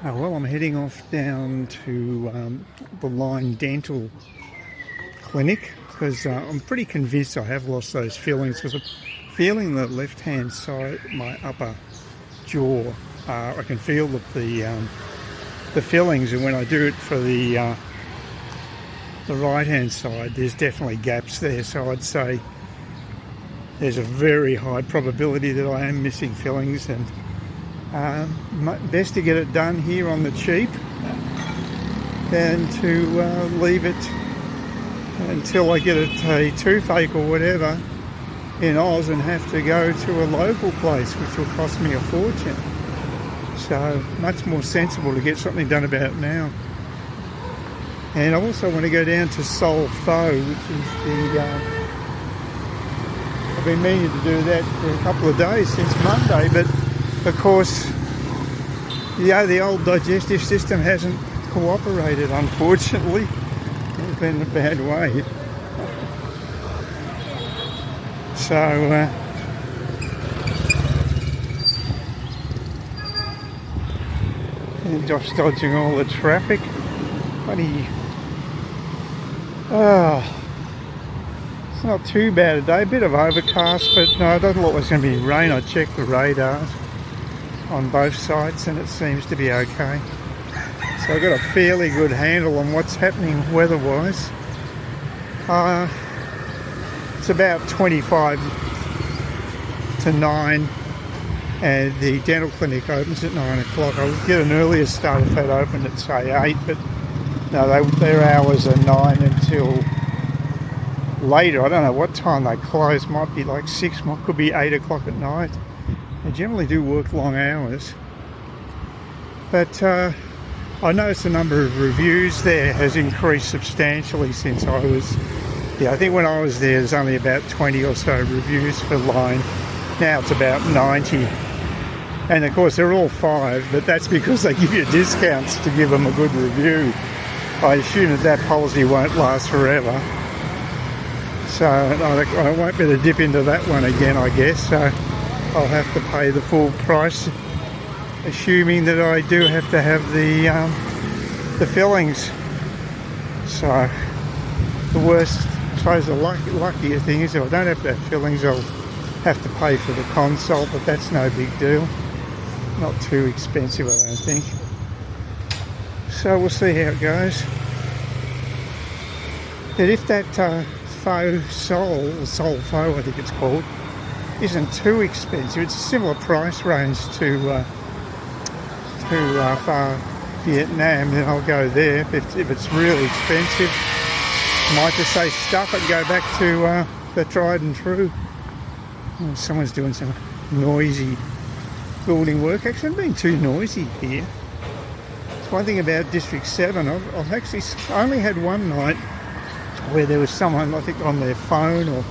Well, I'm heading off down to the Line Dental Clinic because I'm pretty convinced I have lost those fillings because I'm feeling the left-hand side, my upper jaw. I can feel the fillings, and when I do it for the right-hand side, there's definitely gaps there. So I'd say there's a very high probability that I am missing fillings, and best to get it done here on the cheap than to leave it until I get a toothache or whatever in Oz and have to go to a local place, which will cost me a fortune. So much more sensible to get something done about now. And I also want to go down to Pho, which is I've been meaning to do that for a couple of days since Monday, but of course, the old digestive system hasn't cooperated, unfortunately. It's been in a bad way. So, just dodging all the traffic. It's not too bad a day. A bit of overcast, but no, it doesn't look like it's going to be rain. I checked the radars on both sides and it seems to be okay. So I've got a fairly good handle on what's happening weather-wise. It's about 25 to 9 and the dental clinic opens at 9 o'clock. I'll get an earlier start if that opened at say 8, but no, their hours are 9 until later. I don't know what time they close. Might be like 6, could be 8 o'clock at night. They generally do work long hours. But I noticed the number of reviews there has increased substantially since I was... I think when I was there, there's only about 20 or so reviews for Line. Now it's about 90. And of course they're all 5, but that's because they give you discounts to give them a good review. I assume that policy won't last forever. So I won't be able to dip into that one again, I guess. So I'll have to pay the full price, assuming that I do have to have the fillings. So the worst, I suppose the luckier thing is if I don't have to have fillings, I'll have to pay for the consult, but that's no big deal. Not too expensive, I don't think. So we'll see how it goes. But if that Pho I think it's called, isn't too expensive, it's a similar price range to Pho Vietnam, then I'll go there. If it's really expensive, I might just say stuff it and go back to the tried and true. Oh, someone's doing some noisy building work. Actually, it's been too noisy here. It's one thing about District 7. I've actually only had one night where there was someone, I think, on their phone or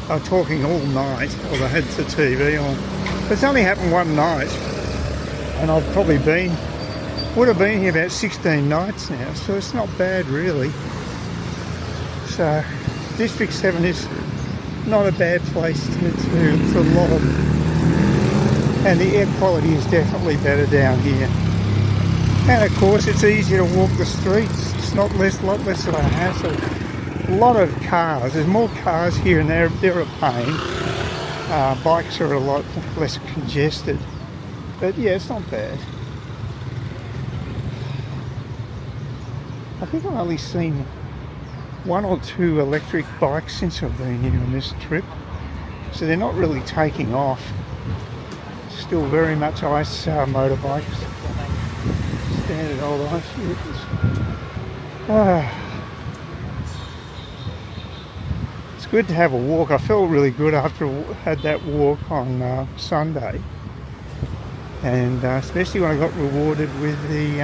they were talking all night, or they had the TV on. But it's only happened one night, and I've probably would have been here about 16 nights now, so it's not bad really. So District 7 is not a bad place to log, and the air quality is definitely better down here. And of course it's easier to walk the streets. It's lot less of a hassle. A lot of cars. There's more cars here, and they're a pain. Bikes are a lot less congested. But yeah, it's not bad. I think I've only seen 1 or 2 electric bikes since I've been here on this trip. So they're not really taking off. Still very much ice motorbikes. Standard old ice vehicles. It's good to have a walk. I felt really good after I had that walk on Sunday. And especially when I got rewarded with the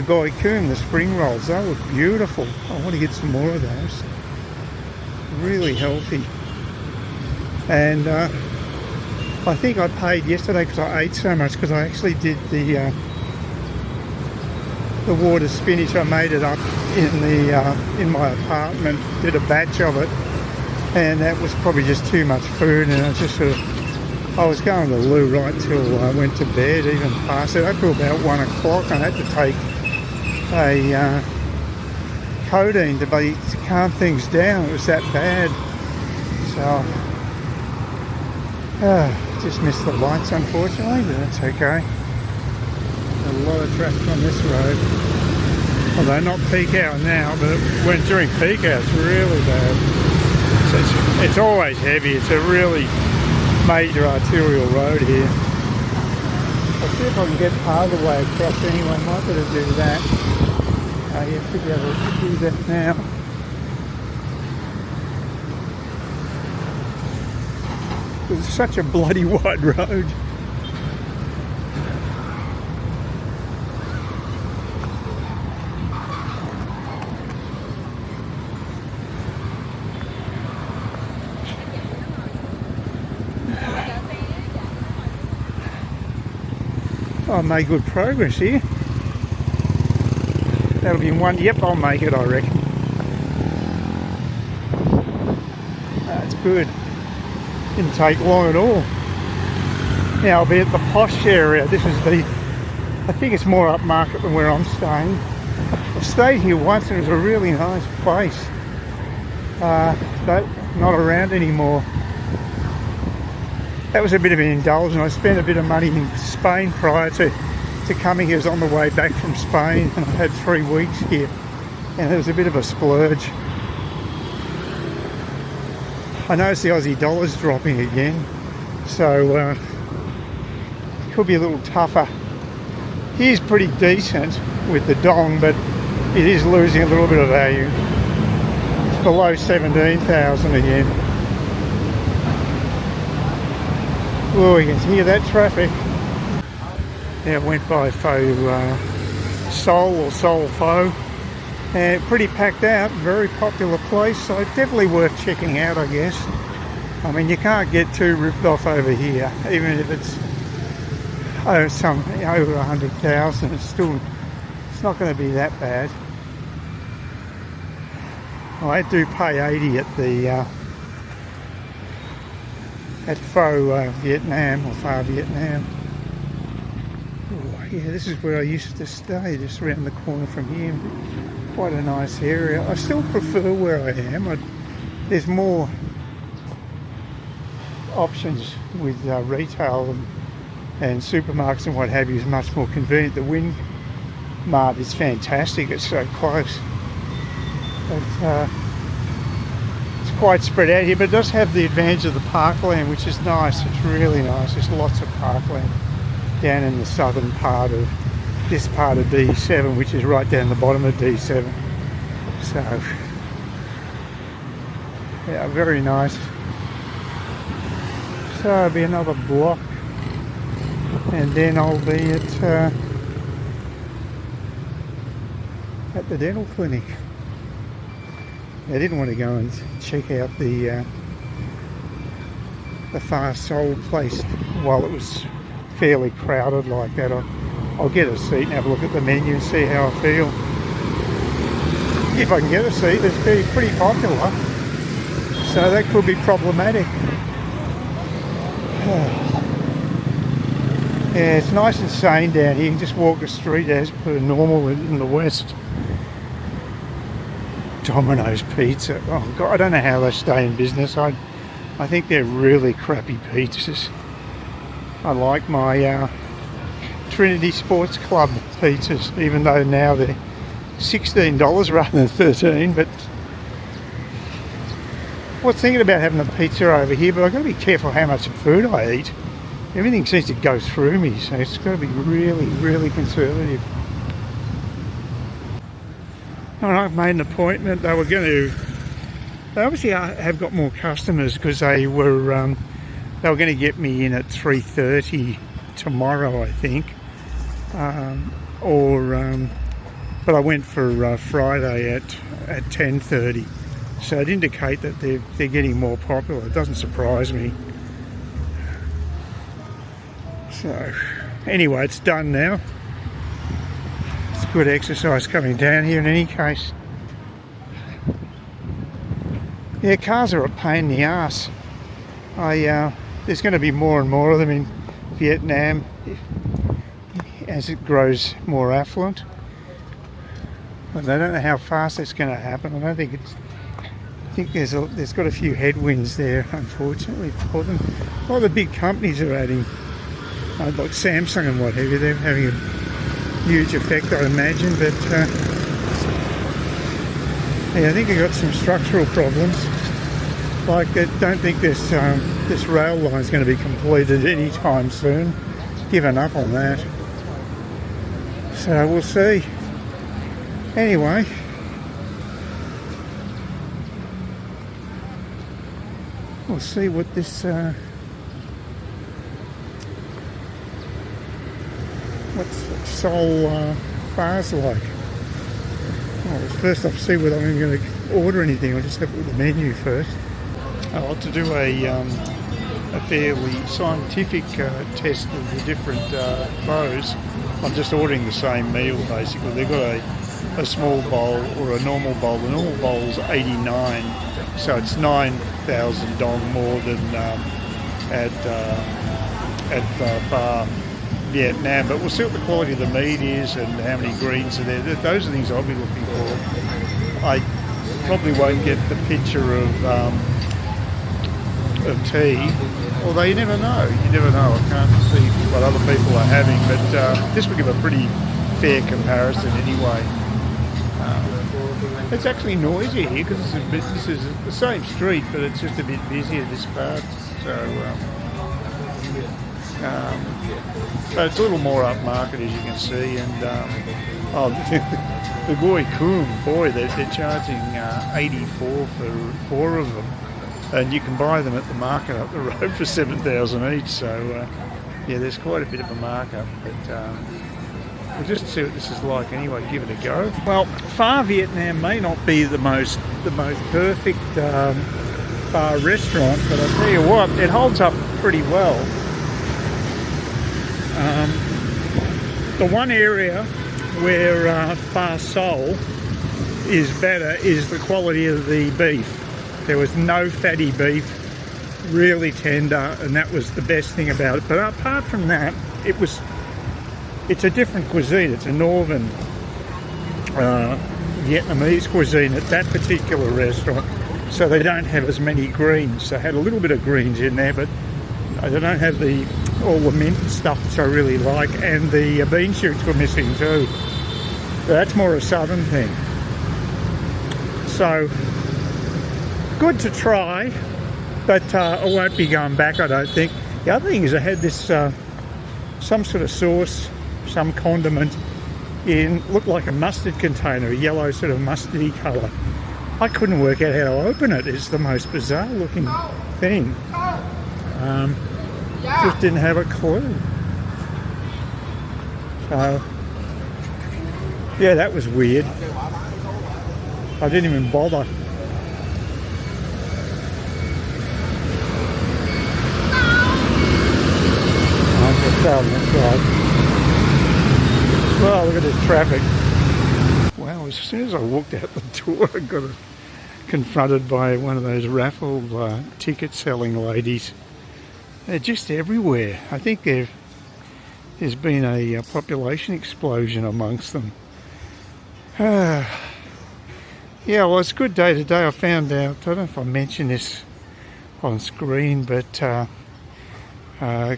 goi cuon, the spring rolls. They were beautiful. I want to get some more of those. Really healthy. And I think I paid yesterday because I ate so much, because I actually did the water spinach. I made it up in my apartment, did a batch of it, and that was probably just too much food, and I just sort of I was going to the loo right till I went to bed, even past it, up to about 1 o'clock. I had to take a codeine to calm things down. It was that bad. So, just missed the lights unfortunately, but that's okay. A lot of traffic on this road. Although not peak hour now, but when during peak hour it's really bad. So it's always heavy. It's a really major arterial road here. I'll see if I can get part of the way across anyway. I might better do that. You should be able to do that now. It's such a bloody wide road. I made good progress here. That'll be in one. Yep, I'll make it, I reckon. That's good. Didn't take long at all. Now I'll be at the posh area. This is I think it's more upmarket than where I'm staying. I've stayed here once and it was a really nice place. But not around anymore. That was a bit of an indulgence. I spent a bit of money in Spain prior to coming here. I was on the way back from Spain and I had 3 weeks here and it was a bit of a splurge. I noticed the Aussie dollar's dropping again, so it could be a little tougher. Here's pretty decent with the dong, but it is losing a little bit of value. It's below 17,000 again. Oh, you can hear that traffic. Yeah, went by Pho Pho. And pretty packed out, very popular place, so definitely worth checking out, I guess. I mean, you can't get too ripped off over here, even if it's over 100,000. It's not going to be that bad. I do pay 80 at Pho Vietnam, or Pho Vietnam. Oh, yeah, this is where I used to stay, just around the corner from here. Quite a nice area. I still prefer where I am. There's more options with retail and supermarkets and what have you. Is much more convenient. The Wind Mart is fantastic. It's so close. But, it's quite spread out here, but it does have the advantage of the parkland, which is nice. It's really nice. There's lots of parkland down in the southern part of this part of D7, which is right down the bottom of D7. So, yeah, very nice. So it'll be another block, and then I'll be at the dental clinic. I didn't want to go and check out the fast sold place while it was fairly crowded like that. I'll get a seat and have a look at the menu and see how I feel. If I can get a seat, it's pretty popular, so that could be problematic. Yeah, it's nice and sane down here. You can just walk the street as per normal in the west. Domino's Pizza. Oh God, I don't know how they stay in business. I think they're really crappy pizzas. I like my Trinity Sports Club pizzas, even though now they're $16 rather than $13. But I was thinking about having a pizza over here, but I've got to be careful how much food I eat. Everything seems to go through me, so it's got to be really, really conservative. All right, I've made an appointment. They obviously have got more customers because they were going to get me in at 3:30 tomorrow, I think. But I went for Friday at 10:30, so it indicates that they're getting more popular. It doesn't surprise me. So anyway, it's done now. It's good exercise coming down here in any case. Yeah, cars are a pain in the ass. I there's going to be more and more of them in Vietnam as it grows more affluent. But I don't know how fast that's going to happen. I don't think it's. I think there's got a few headwinds there, unfortunately, for them. A lot of the big companies are adding, like Samsung and what have you. They're having a huge effect, I imagine. But yeah, I think they've got some structural problems. Like, I don't think this rail line is going to be completed anytime soon. Given up on that. So we'll see. Anyway, we'll see what this what's Seoul Pho's like. Well, first I'll see whether I'm going to order anything. I'll just have a look at the menu first. I'll have to do a fairly scientific test of the different Phos. I'm just ordering the same meal basically. They've got a small bowl or a normal bowl. The normal bowl's 89, so it's 9,000 dong more than at Pho Vietnam. But we'll see what the quality of the meat is and how many greens are there. Those are things I'll be looking for. I probably won't get the picture of tea, although you never know. You never know. I can't see what other people are having, but this will give a pretty fair comparison anyway. It's actually noisy here because this is the same street, but it's just a bit busier this part. So it's a little more upmarket, as you can see. And the boy cuon, they're charging 84 for 4 of them, and you can buy them at the market up the road for 7,000 each. So yeah, there's quite a bit of a markup, but. We'll just see what this is like anyway, give it a go. Well, Pho Vietnam may not be the most perfect Pho restaurant, but I'll tell you what, it holds up pretty well. The one area where Pho Seoul is better is the quality of the beef. There was no fatty beef, really tender, and that was the best thing about it. But apart from that, it's a different cuisine. It's a northern Vietnamese cuisine at that particular restaurant. So they don't have as many greens. They had a little bit of greens in there, but they don't have all the mint stuff which I really like. And the bean shoots were missing too. So that's more a southern thing. So good to try, but I won't be going back, I don't think. The other thing is I had this some sort of sauce, some condiment looked like a mustard container, a yellow sort of mustardy colour. I couldn't work out how to open it. It's the most bizarre looking thing. Just didn't have a clue. So yeah, that was weird. I didn't even bother. I'm just down this side. Well, look at this traffic. Wow, as soon as I walked out the door, I got confronted by one of those raffle ticket selling ladies. They're just everywhere. I think there's been a population explosion amongst them. Yeah, well, it's a good day today. I found out, I don't know if I mentioned this on screen, but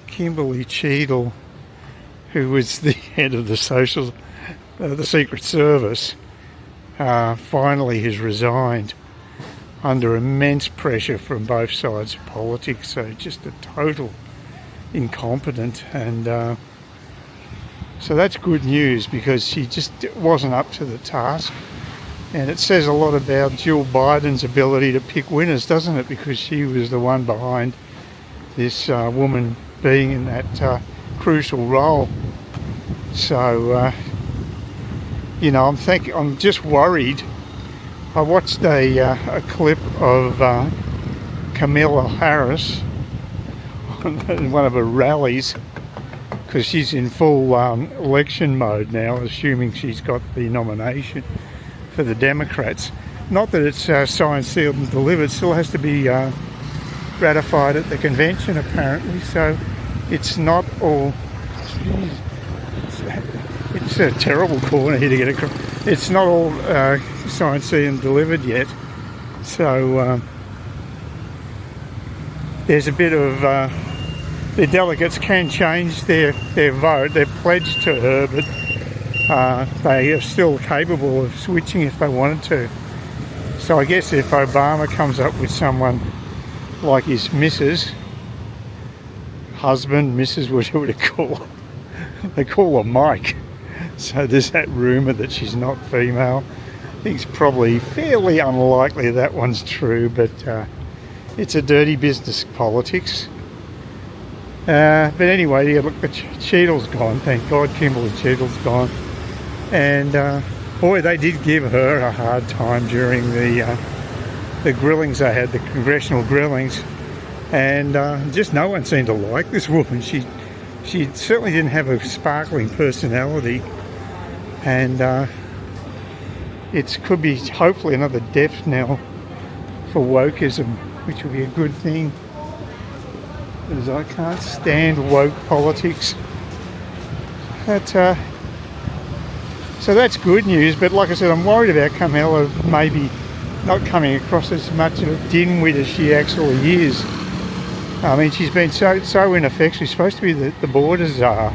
Kimberly Cheadle, who was the head of the Secret Service, finally has resigned under immense pressure from both sides of politics. So just a total incompetent, and so that's good news because she just wasn't up to the task. And it says a lot about Jill Biden's ability to pick winners, doesn't it? Because she was the one behind this woman being in that crucial role. So, you know, I'm just worried. I watched a clip of Kamala Harris in one of her rallies, because she's in full election mode now, assuming she's got the nomination for the Democrats. Not that it's signed, sealed and delivered. Still has to be ratified at the convention apparently, so it's not all... Geez, it's a terrible corner here to get across. It's not all signed, sealed and delivered yet, so there's a bit of... the delegates can change their vote, their pledge to her, but they are still capable of switching if they wanted to. So I guess if Obama comes up with someone like his missus, husband, missus, whatever they call her, they call her Mike. So there's that rumour that she's not female. I think it's probably fairly unlikely that one's true, but it's a dirty business, politics. But anyway, yeah, look, the Cheadle's gone, thank God. Kimberly Cheadle's gone. And boy, they did give her a hard time during the grillings they had, the congressional grillings. And just no one seemed to like this woman. She certainly didn't have a sparkling personality. And it could be hopefully another death knell for wokeism, which will be a good thing. Because I can't stand woke politics. So that's good news, but like I said, I'm worried about Kamala maybe not coming across as much of a dimwit as she actually is. I mean, she's been so ineffective. She's supposed to be the border czar,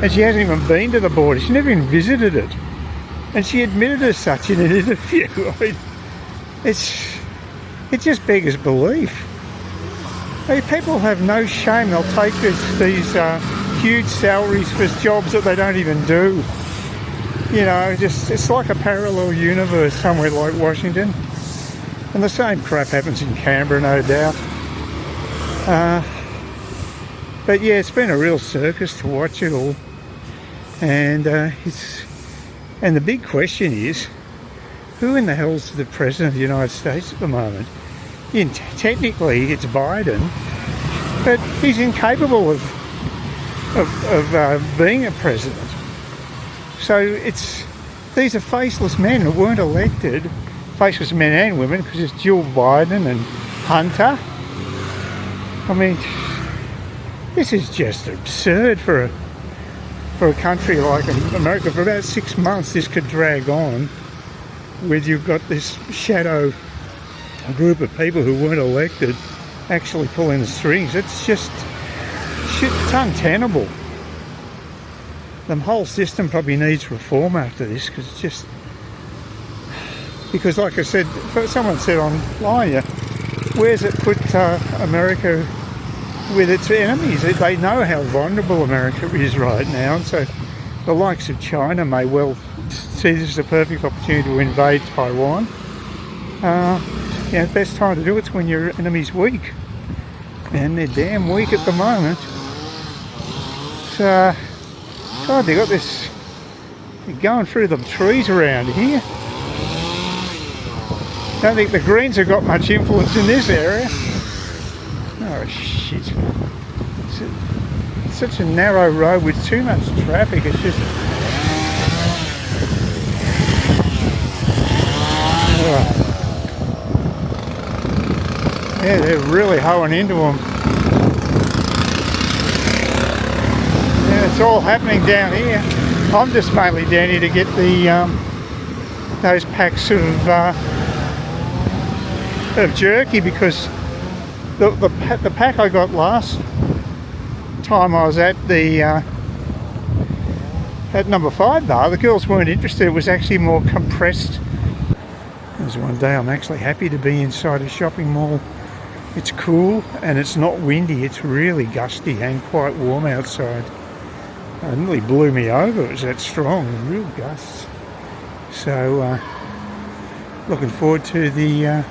and she hasn't even been to the border. She never even visited it, and she admitted as such in an interview. I mean, it just beggars belief. I mean, people have no shame. They'll take these huge salaries for jobs that they don't even do. You know, it's like a parallel universe somewhere like Washington. And the same crap happens in Canberra, no doubt. But yeah, it's been a real circus to watch it all. And the big question is, who in the hell's the President of the United States at the moment? Technically, it's Biden, but he's incapable of being a president. So these are faceless men who weren't elected, faceless men and women, because it's Jill Biden and Hunter. I mean, this is just absurd for a country like America. For about 6 months, this could drag on, where you've got this shadow group of people who weren't elected actually pulling the strings. It's just shit. It's untenable. The whole system probably needs reform after this, because it's just... Because like I said, someone said online, yeah, where's it put America with its enemies? They know how vulnerable America is right now, and so the likes of China may well see this as a perfect opportunity to invade Taiwan. The best time to do it's when your enemy's weak, and they're damn weak at the moment. So, God, they got this. They're going through the trees around here. Don't think the Greens have got much influence in this area. Oh shit! It's such a narrow road with too much traffic. It's just. Yeah, they're really hoeing into them. Yeah, it's all happening down here. I'm just mainly down here to get those packs of jerky, because the pack I got last time I was at at number 5 bar, the girls weren't interested. It was actually more compressed. There's one day I'm actually happy to be inside a shopping mall. It's cool and it's not windy. It's really gusty and quite warm outside. It nearly blew me over. It was that strong, real gusts. So looking forward to the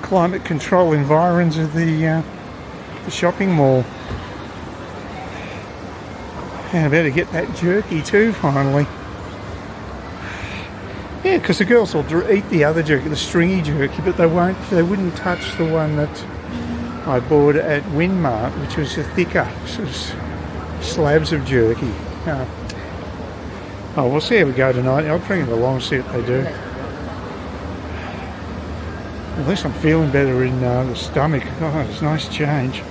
climate control environs of the shopping mall. And I better get that jerky too finally. Yeah, because the girls will eat the other jerky, the stringy jerky, but they wouldn't touch the one that I bought at Winmart, which was a thicker sort of slabs of jerky. Oh, we'll see how we go tonight. I'll bring it along, see what they do. At least I'm feeling better in the stomach. Oh, it's a nice change.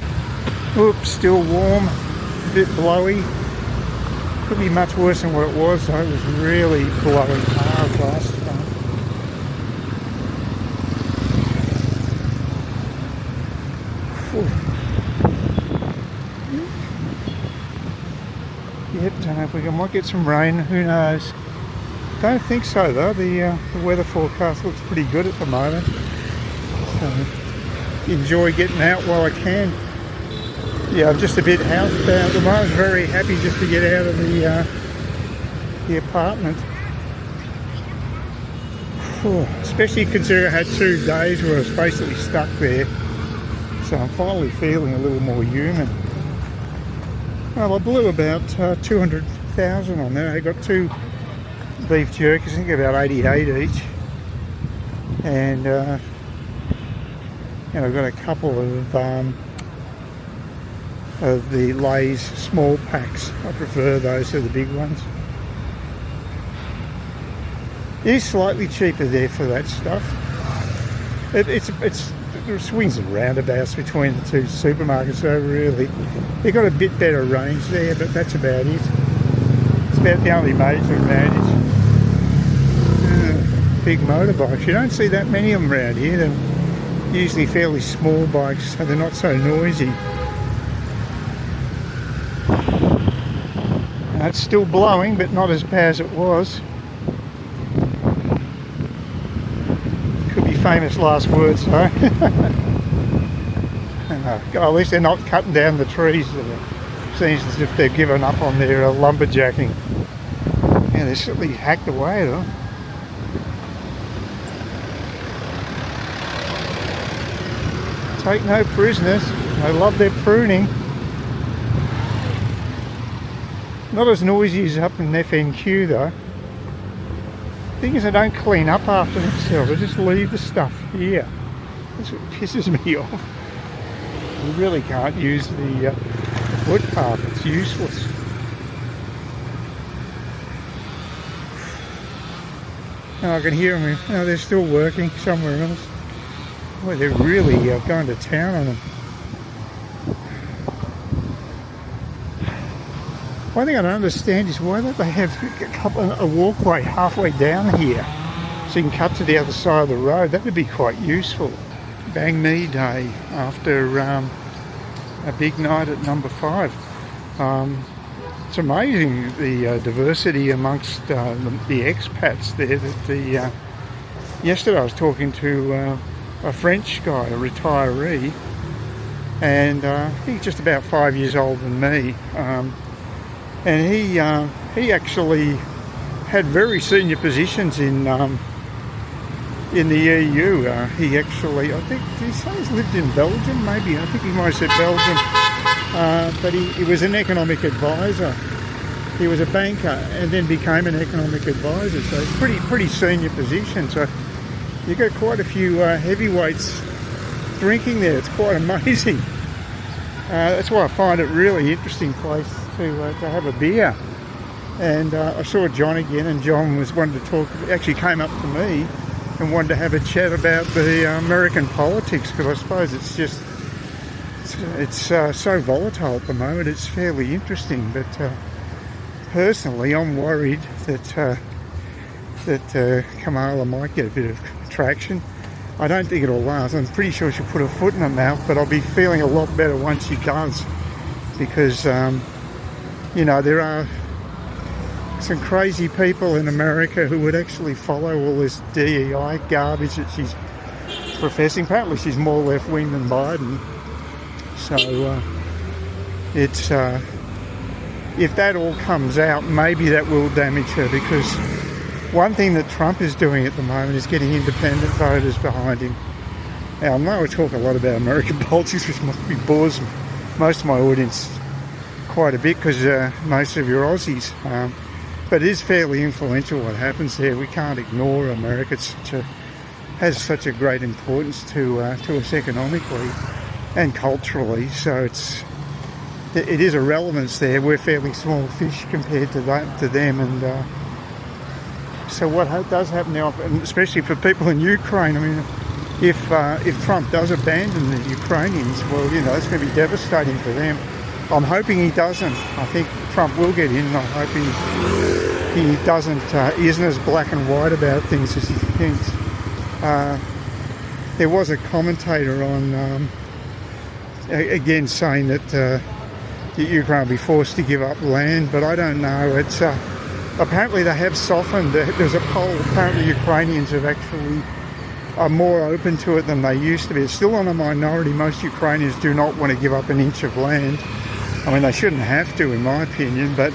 Oops, still warm, a bit blowy. Could be much worse than what it was though. It was really blowing hard last time. Yep, don't know if we might get some rain, who knows. Don't think so though, the weather forecast looks pretty good at the moment. So, enjoy getting out while I can. Yeah, I'm just a bit housebound at the moment. I was very happy just to get out of the apartment. Especially considering I had 2 days where I was basically stuck there. So I'm finally feeling a little more human. Well, I blew about 200,000 on there. I got 2 beef jerkies, I think about 88 each. And I've got a couple of the Lay's small packs. I prefer those to the big ones. It is slightly cheaper there for that stuff. There swings and roundabouts between the 2 supermarkets, so really they've got a bit better range there, but that's about it. It's about the only major advantage. Big motorbikes, you don't see that many of them around here. They're usually fairly small bikes, so they're not so noisy. It's still blowing, but not as bad as it was. Could be famous last words though. At least they're not cutting down the trees. It seems as if they've given up on their lumberjacking. Yeah, they're certainly hacked away though. Take no prisoners. I love their pruning. Not as noisy as up in FNQ though. Thing is, they don't clean up after themselves. They just leave the stuff here. That's what pisses me off. You really can't use the footpath. It's useless. Oh, I can hear them. Oh, they're still working somewhere else. Boy, they're really going to town on them. One thing I don't understand is why don't they have a walkway halfway down here so you can cut to the other side of the road. That would be quite useful. Bang Me Day after a big night at number 5. It's amazing the diversity amongst the expats there. Yesterday I was talking to a French guy, a retiree, and I think just about 5 years older than me. And he actually had very senior positions in the EU. He actually, I think, did he say he's lived in Belgium? Maybe, I think he might have said Belgium. But he was an economic advisor. He was a banker and then became an economic advisor. So pretty senior position. So you got quite a few heavyweights drinking there. It's quite amazing. That's why I find it really interesting place to have a beer. And I saw John again, and John was wanted to talk. Actually, came up to me and wanted to have a chat about the American politics, because I suppose it's so volatile at the moment. It's fairly interesting, but personally, I'm worried that Kamala might get a bit of traction. I don't think it'll last. I'm pretty sure she'll put her foot in her mouth, but I'll be feeling a lot better once she does, because you know, there are some crazy people in America who would actually follow all this DEI garbage that she's professing. Apparently she's more left-wing than Biden. So it's if that all comes out, maybe that will damage her, because one thing that Trump is doing at the moment is getting independent voters behind him. Now, I know I talk a lot about American politics, which must be bores most of my audience quite a bit, because most of you're Aussies. But it is fairly influential what happens there. We can't ignore America. It has such a great importance to us economically and culturally. So it is a relevance there. We're fairly small fish compared to them. And so what does happen now, and especially for people in Ukraine, I mean, if Trump does abandon the Ukrainians, well, you know, it's going to be devastating for them. I'm hoping he doesn't. I think Trump will get in. I'm hoping he doesn't. He isn't as black and white about things as he thinks. There was a commentator on, again, saying that Ukraine will be forced to give up land, but I don't know. It's apparently they have softened. There's a poll. Apparently Ukrainians have actually are more open to it than they used to be. It's still on a minority. Most Ukrainians do not want to give up an inch of land. I mean, they shouldn't have to, in my opinion, but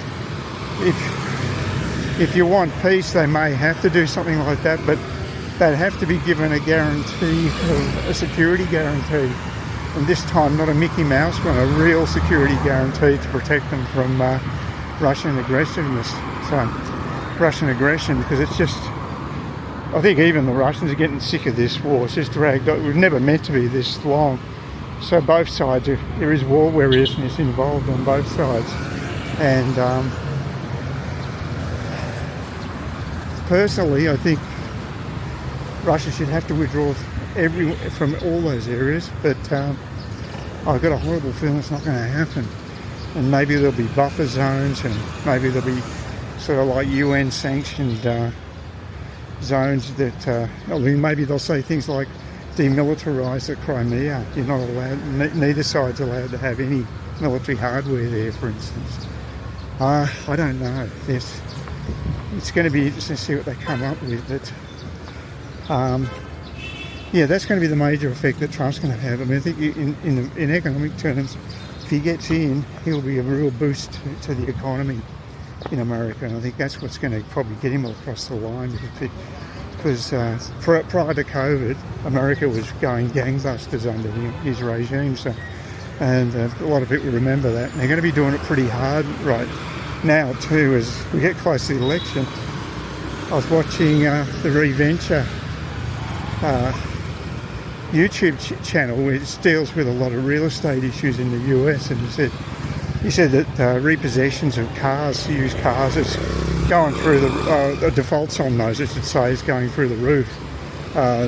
if you want peace, they may have to do something like that, but they'd have to be given a guarantee, a security guarantee. And this time, not a Mickey Mouse one, a real security guarantee to protect them from Russian aggressiveness. So, Russian aggression, because it's just, I think even the Russians are getting sick of this war. It's just dragged on. It was never meant to be this long. So both sides, there is war weariness involved on both sides. And personally, I think Russia should have to withdraw from all those areas, but I've got a horrible feeling it's not going to happen. And maybe there'll be buffer zones, and maybe there'll be sort of like UN sanctioned zones that, I mean, maybe they'll say things like demilitarise the Crimea. You're not allowed, neither side's allowed to have any military hardware there, for instance. I don't know. It's going to be interesting to see what they come up with. But yeah, that's going to be the major effect that Trump's going to have. I mean, I think in economic terms, if he gets in, he'll be a real boost to the economy in America. And I think that's what's going to probably get him across the line. Because prior to COVID, America was going gangbusters under his regime. So, and a lot of people remember that. And they're going to be doing it pretty hard right now too, as we get close to the election. I was watching the Reventure YouTube channel, which deals with a lot of real estate issues in the US, and he said that repossessions of cars, used cars, is going through the defaults on those, I should say, is going through the roof.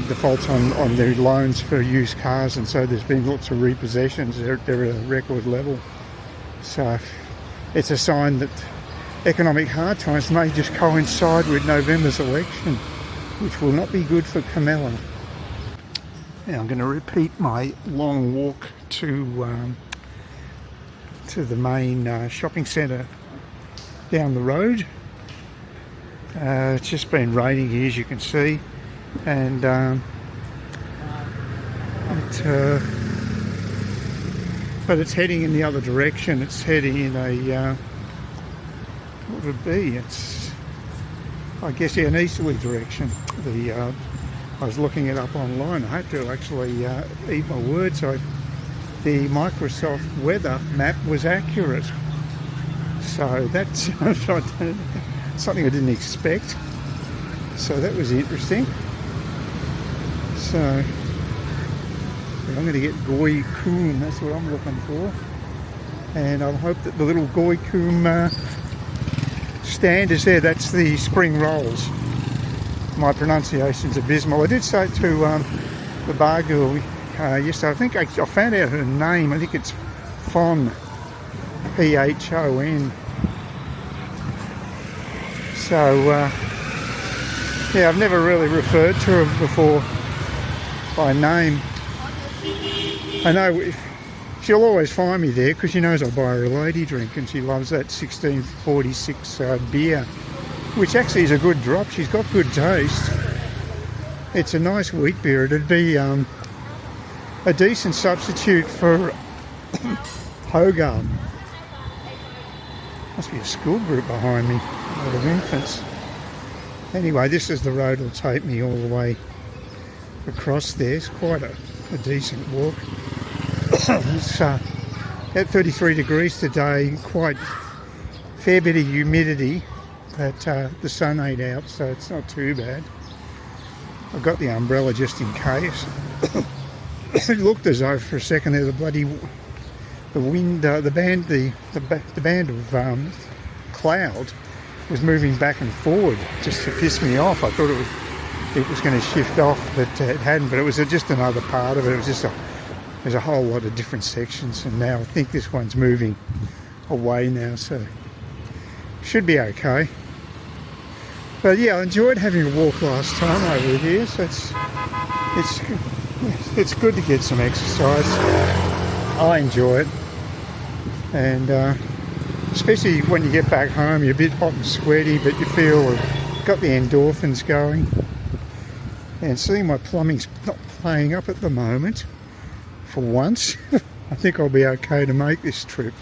Defaults on their loans for used cars, and so there's been lots of repossessions. They're at a record level. So it's a sign that economic hard times may just coincide with November's election, which will not be good for Kamala. Now I'm going to repeat my long walk to the main shopping centre down the road. It's just been raining here, as you can see, and but it's heading in the other direction. It's heading in a what would it be? It's, I guess, an easterly direction. I was looking it up online. I had to actually eat my words. The Microsoft weather map was accurate. So that's something I didn't expect. So that was interesting. So I'm going to get Goi Kuum, that's what I'm looking for. And I hope that the little Goi Kuum stand is there. That's the spring rolls. My pronunciation's abysmal. I did say to the bar girl yesterday, I think I found out her name. I think it's Phon, Phon. So, yeah, I've never really referred to her before by name. I know she'll always find me there because she knows I buy her a lady drink, and she loves that 1646 beer, which actually is a good drop. She's got good taste. It's a nice wheat beer. It'd be a decent substitute for Hogarth. Must be a school group behind me, a lot of infants. Anyway, this is the road that'll take me all the way across there. It's quite a decent walk. It's at 33 degrees today, quite fair bit of humidity, but the sun ain't out, so it's not too bad. I've got the umbrella just in case. It looked as though for a second there the wind, the band of cloud was moving back and forward just to piss me off. I thought it it was going to shift off, but it hadn't. But it was just another part of it. It was just there's a whole lot of different sections, and now I think this one's moving away now, so should be okay. But yeah, I enjoyed having a walk last time over here, so it's good to get some exercise. I enjoy it, and especially when you get back home, you're a bit hot and sweaty, but you feel got the endorphins going. And seeing my plumbing's not playing up at the moment, for once, I think I'll be okay to make this trip.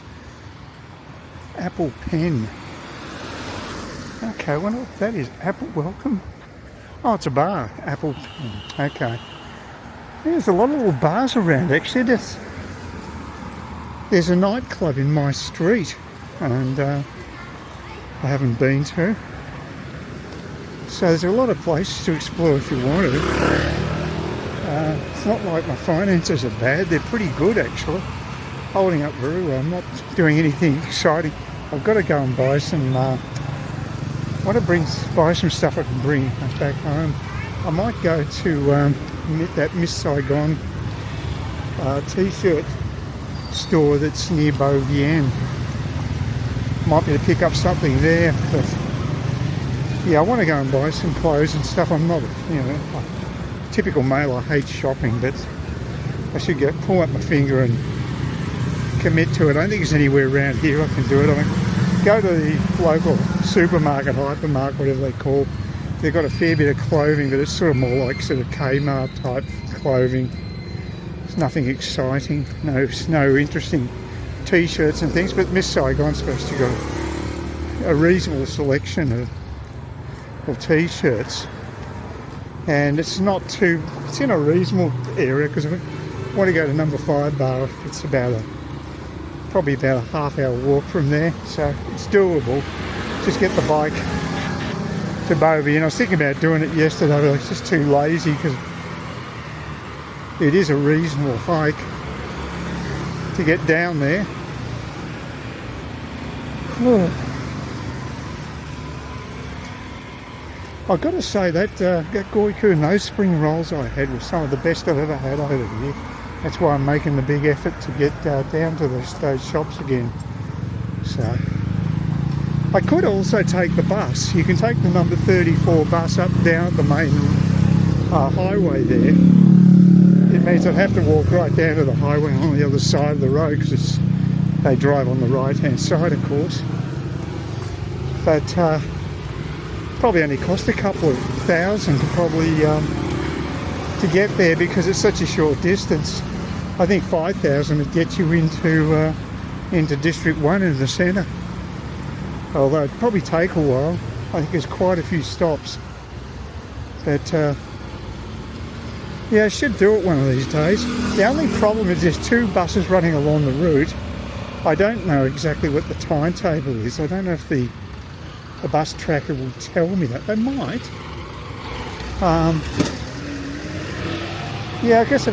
Apple Pen. Okay, I wonder what that is. Apple Welcome? Oh, it's a bar. Apple Pen. Okay. There's a lot of little bars around, actually. There's a nightclub in my street, and I haven't been to. So there's a lot of places to explore if you wanted. It's not like my finances are bad. They're pretty good, actually. Holding up very well. I'm not doing anything exciting. I've got to go and buy some... I want to buy some stuff I can bring back home. I might go to that Miss Saigon t-shirt store that's near Pho Vietnam. Might be to pick up something there, but yeah, I want to go and buy some clothes and stuff. I'm not, a typical male. I hate shopping, but I should pull up my finger and commit to it. I don't think there's anywhere around here I can do it. I mean, go to the local supermarket, hypermarket, whatever they call. They've got a fair bit of clothing, but it's sort of more like sort of Kmart type clothing. There's nothing exciting, no interesting t-shirts and things, but Miss Saigon's supposed to got a reasonable selection of t-shirts, and it's in a reasonable area, because I want to go to number 5 bar. It's probably about a half-hour walk from there, so it's doable. Just get the bike to Pho Vietnam. I was thinking about doing it yesterday, but I was just too lazy, because it is a reasonable hike to get down there. I've got to say that Goi Cuon, those spring rolls I had were some of the best I've ever had over here. That's why I'm making the big effort to get down to those shops again. So I could also take the bus. You can take the number 34 bus up down the main highway there. It means I'd have to walk right down to the highway on the other side of the road, because they drive on the right hand side, of course. But probably only cost a couple of thousand to get there, because it's such a short distance. I think 5,000 would get you into District 1 in the centre. Although it'd probably take a while. I think there's quite a few stops. But yeah, I should do it one of these days. The only problem is there's 2 buses running along the route. I don't know exactly what the timetable is. I don't know if the bus tracker will tell me that. They might. Yeah, I guess so.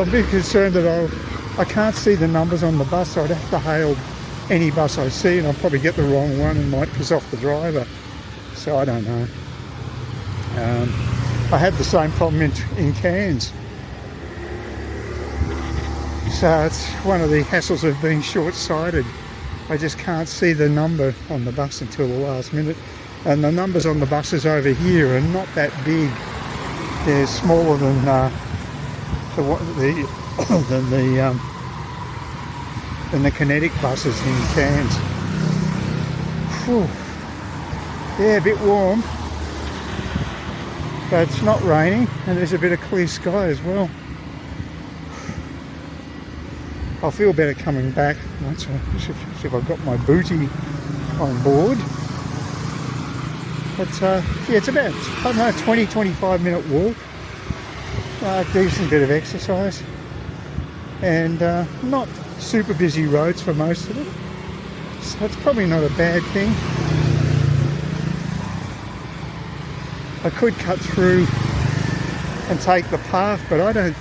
I'm a bit concerned that I can't see the numbers on the bus, so I'd have to hail any bus I see, and I'll probably get the wrong one and might piss off the driver. So I don't know. I had the same problem in Cairns. So it's one of the hassles of being short-sighted. I just can't see the number on the bus until the last minute. And the numbers on the buses over here are not that big. They're smaller than the kinetic buses in Cairns. Whew. Yeah, a bit warm, but it's not raining, and there's a bit of clear sky as well. I'll feel better coming back once if I've got my booty on board. But yeah, it's about, I don't know, 20-25 minute walk. Decent bit of exercise, and not super busy roads for most of it, so it's probably not a bad thing. I could cut through and take the path, but I don't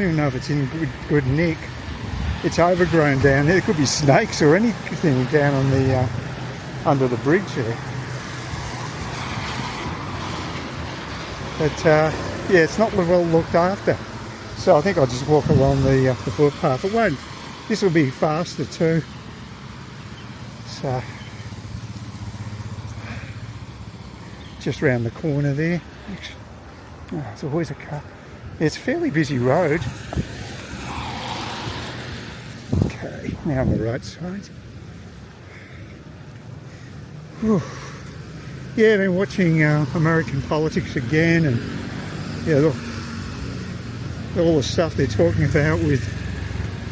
even know if it's in good nick. It's overgrown down there. There could be snakes or anything down on the under the bridge there. But yeah, it's not well looked after. So I think I'll just walk along the footpath. It won't. This will be faster too. So just round the corner there. Oh, there's always a car. It's a fairly busy road. Okay, now on the right side. Whew. Yeah, I've been watching American politics again, and yeah, all the stuff they're talking about with,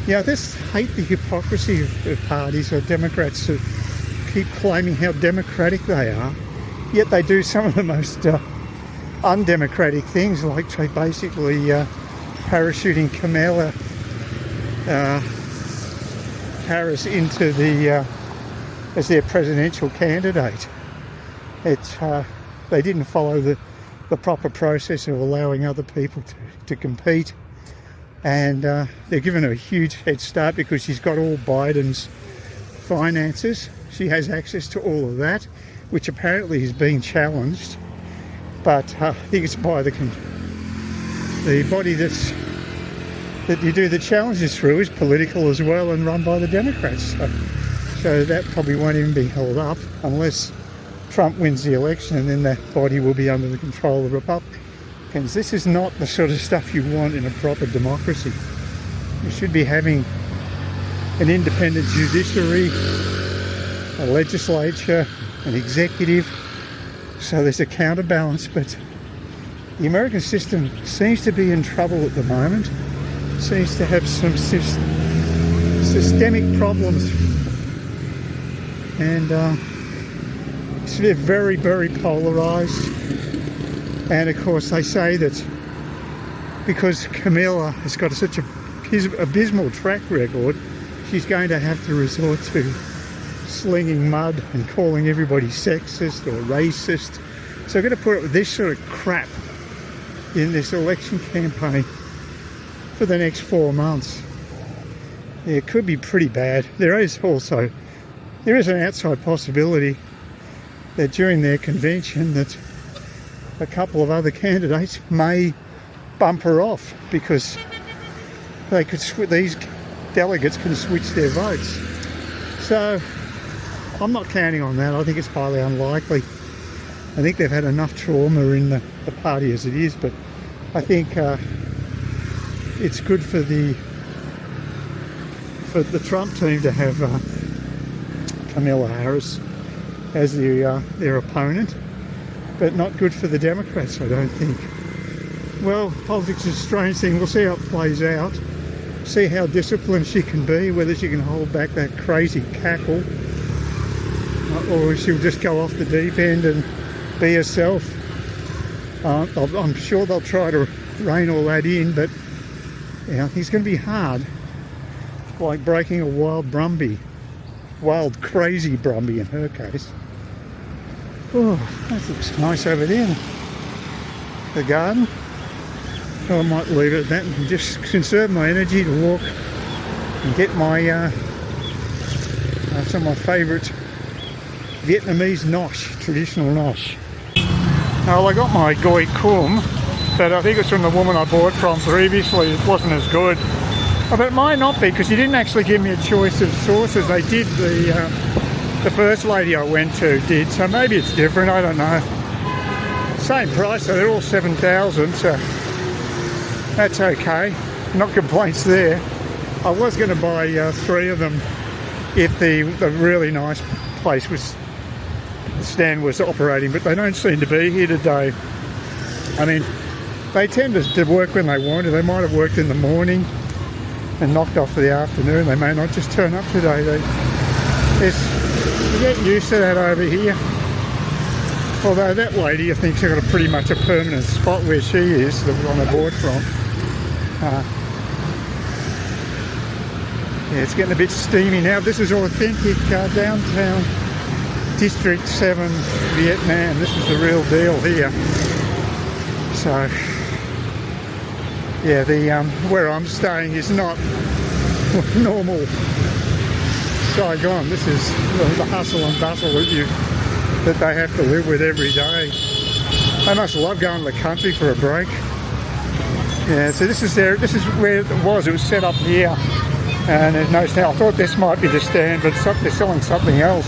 I just hate the hypocrisy of parties or Democrats who keep claiming how democratic they are, yet they do some of the most undemocratic things, like basically parachuting Kamala Harris into the as their presidential candidate. They didn't follow the proper process of allowing other people to compete, and they're given a huge head start because she's got all Biden's finances. She has access to all of that, which apparently is being challenged, but I think it's by the body that you do the challenges through is political as well and run by the Democrats. So that probably won't even be held up unless Trump wins the election, and then that body will be under the control of Republicans. This is not the sort of stuff you want in a proper democracy. You should be having an independent judiciary, a legislature, an executive, so there's a counterbalance. But the American system seems to be in trouble at the moment. It seems to have some systemic problems, and they're very, very polarised. And of course they say that because Camilla has got such a abysmal track record, she's going to have to resort to slinging mud and calling everybody sexist or racist. So we're going to put up with this sort of crap in this election campaign for the next 4 months. Yeah, it could be pretty bad. There is an outside possibility that during their convention that a couple of other candidates may bump her off because these delegates can switch their votes. So I'm not counting on that. I think it's highly unlikely. I think they've had enough trauma in the party as it is, but I think it's good for the Trump team to have Kamala Harris as their opponent, but not good for the Democrats, I don't think. Well, politics is a strange thing. We'll see how it plays out, see how disciplined she can be, whether she can hold back that crazy cackle, or she'll just go off the deep end and be herself. I'm sure they'll try to rein all that in, but I think it's going to be hard, like breaking a wild crazy Brumby in her case. Oh, that looks nice over there, the garden. So I might leave it at that and just conserve my energy to walk and get my some of my favourite Vietnamese nosh, traditional nosh. Now, I got my goi kum, but I think it's from the woman I bought from previously. It wasn't as good. But it might not be, because you didn't actually give me a choice of sauces. They did, the first lady I went to did, so maybe it's different, I don't know. Same price, so they're all 7,000, so that's okay. Not complaints there. I was going to buy 3 of them if the really nice place stand was operating, but they don't seem to be here today. I mean, they tend to work when they want to. They might have worked in the morning and knocked off for the afternoon. They may not just turn up today. You get used to that over here. Although that lady, I think she's got pretty much a permanent spot where she is, the one I bought from. Yeah, it's getting a bit steamy now. This is authentic downtown District 7 Vietnam. This is the real deal here. So yeah, where I'm staying is not normal Saigon. This is the hustle and bustle that they have to live with every day. They must love going to the country for a break. Yeah, so this is where it was. It was set up here, and there's no stand. I thought this might be the stand, but they're selling something else.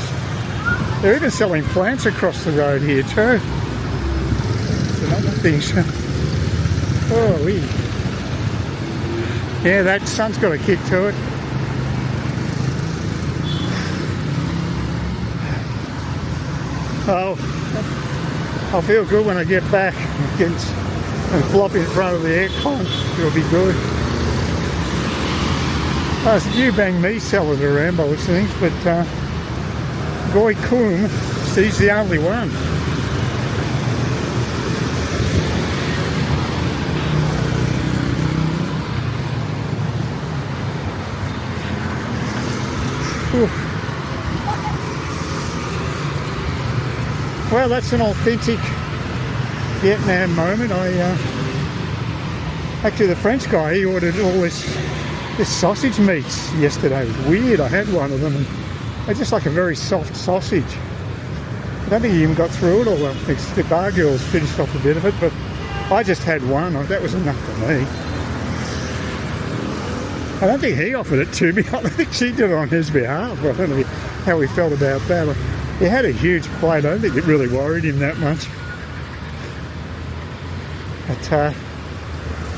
They're even selling plants across the road here too. And other things. Oh, yeah, that sun's got a kick to it. Oh, I'll feel good when I get back and flop in front of the aircon. It'll be good. There's a few bang me sellers around by the things, but Goi Kum, he's the only one. Whew. Well, that's an authentic Vietnam moment. Actually, the French guy, he ordered all this sausage meats yesterday. It was weird. I had one of them, and they're just like a very soft sausage. I don't think he even got through it all. I think the bar girls finished off a bit of it, but I just had one. That was enough for me. I don't think he offered it to me. I think she did it on his behalf. I don't know how he felt about that. He had a huge plate. I don't think it really worried him that much. But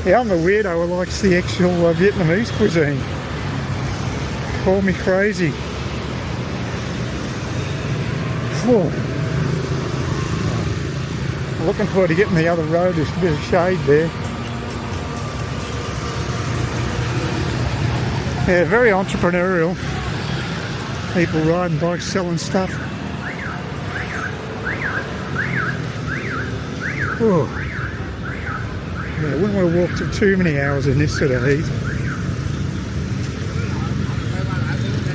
yeah, I'm the weirdo who likes the actual Vietnamese cuisine. Call me crazy. Whew. I'm looking forward to getting the other road. There's a bit of shade there. Yeah, very entrepreneurial. People riding bikes, selling stuff. Whew. Yeah, I wouldn't want to walk too many hours in this sort of heat.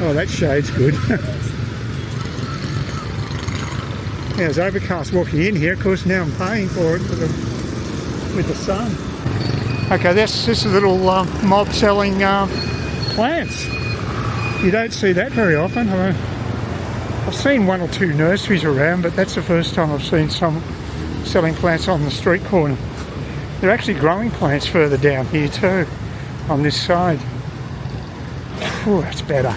Oh, that shade's good. Yeah, it's overcast walking in here. Of course, now I'm paying for it with the sun. Okay, this is a little mob selling plants. You don't see that very often. I've seen one or two nurseries around, but that's the first time I've seen some selling plants on the street corner. They're actually growing plants further down here too, on this side. Ooh, that's better.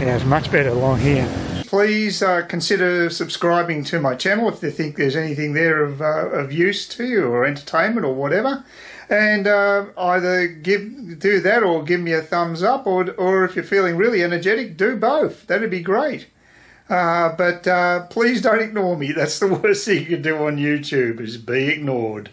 Yeah, it's much better along here. Please consider subscribing to my channel if you think there's anything there of use to you, or entertainment or whatever. And either do that or give me a thumbs up, or if you're feeling really energetic, do both. That'd be great. But please don't ignore me. That's the worst thing you can do on YouTube, is be ignored.